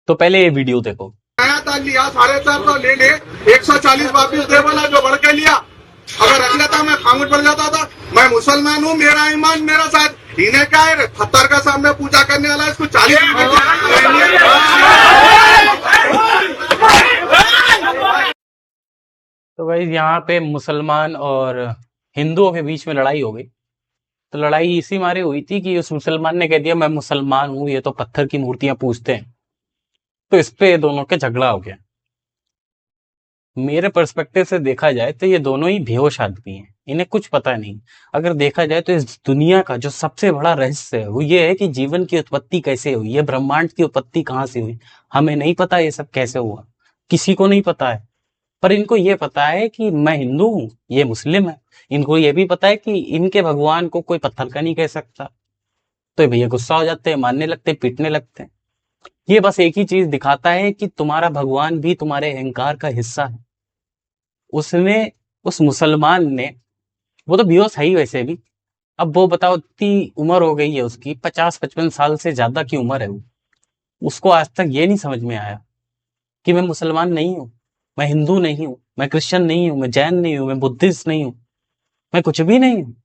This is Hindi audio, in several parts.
तो पहले ये वीडियो देखो। आया था लिया 450 ले ले 140 वापिस दे बोला जो बढ़ के लिया। अगर रख लेता मैं खामोश पड़ जाता था। मैं मुसलमान हूँ, मेरा ईमान मेरा साथ। इन्हें क्या है, पत्थर का सामने पूजा करने वाला इसको 40 तो भाई यहाँ पे मुसलमान और हिंदुओं के बीच में लड़ाई हो गई। तो लड़ाई इसी मारे हुई थी कि उस मुसलमान ने कह दिया मैं मुसलमान हूँ, ये तो पत्थर की मूर्तियां पूजते हैं। तो इस पे दोनों के झगड़ा हो गया। मेरे पर्सपेक्टिव से देखा जाए तो ये दोनों ही बेहोश आदमी हैं, इन्हें कुछ पता नहीं। अगर देखा जाए तो इस दुनिया का जो सबसे बड़ा रहस्य है वो ये है कि जीवन की उत्पत्ति कैसे हुई, ये ब्रह्मांड की उत्पत्ति कहाँ से हुई। हमें नहीं पता ये सब कैसे हुआ, किसी को नहीं पता है। पर इनको ये पता है कि मैं हिंदू हूँ, ये मुस्लिम है। इनको ये भी पता है कि इनके भगवान को कोई पत्थर का नहीं कह सकता। तो ये भैया गुस्सा हो जाते हैं, मारने लगते हैं, पीटने लगते हैं। ये बस एक ही चीज दिखाता है कि तुम्हारा भगवान भी तुम्हारे अहंकार का हिस्सा है। उसने, उस मुसलमान ने, वो तो बेहोश है ही वैसे भी। अब वो बताओ, इतनी उम्र हो गई है उसकी, 50-55 साल से ज्यादा की उम्र है वो। उसको आज तक ये नहीं समझ में आया कि मैं मुसलमान नहीं हूँ, मैं हिंदू नहीं हूँ, मैं क्रिश्चियन नहीं हूँ, मैं जैन नहीं हूँ, मैं बुद्धिस्ट नहीं हूँ, मैं कुछ भी नहीं हूँ।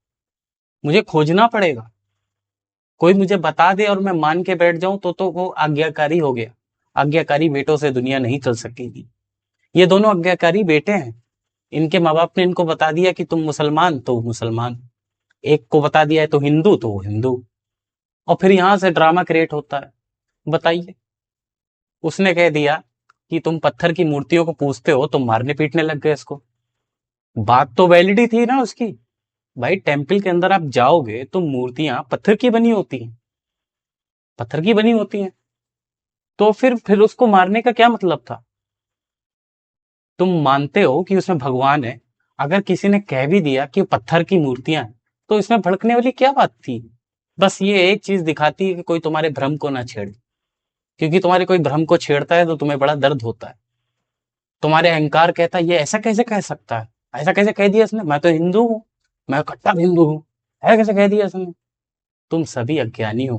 मुझे खोजना पड़ेगा। कोई मुझे बता दे और मैं मान के बैठ जाऊं तो वो आज्ञाकारी हो गया। आज्ञाकारी बेटों से दुनिया नहीं चल सकेगी। ये दोनों आज्ञाकारी बेटे हैं। इनके माँ बाप ने इनको बता दिया कि तुम मुसलमान तो मुसलमान, एक को बता दिया है तो हिंदू तो वो हिंदू। और फिर यहां से ड्रामा क्रिएट होता है। बताइए, उसने कह दिया कि तुम पत्थर की मूर्तियों को पूजते हो, तुम मारने पीटने लग गए इसको। बात तो वैलिड ही थी ना उसकी। भाई टेम्पल के अंदर आप जाओगे तो मूर्तियां पत्थर की बनी होती हैं, पत्थर की बनी होती हैं। तो फिर उसको मारने का क्या मतलब था। तुम मानते हो कि उसमें भगवान है, अगर किसी ने कह भी दिया कि पत्थर की मूर्तियां हैं, तो इसमें भड़कने वाली क्या बात थी। बस ये एक चीज दिखाती है कि कोई तुम्हारे भ्रम को ना छेड़े। क्योंकि तुम्हारे कोई भ्रम को छेड़ता है तो तुम्हें बड़ा दर्द होता है। तुम्हारे अहंकार कहता है ये ऐसा कैसे कह सकता है, ऐसा कैसे कह दिया इसने, मैं तो हिंदू हूँ, मैं कट्टर हिंदू हूँ, ऐसा कैसे कह दिया इसने। तुम सभी अज्ञानी हो।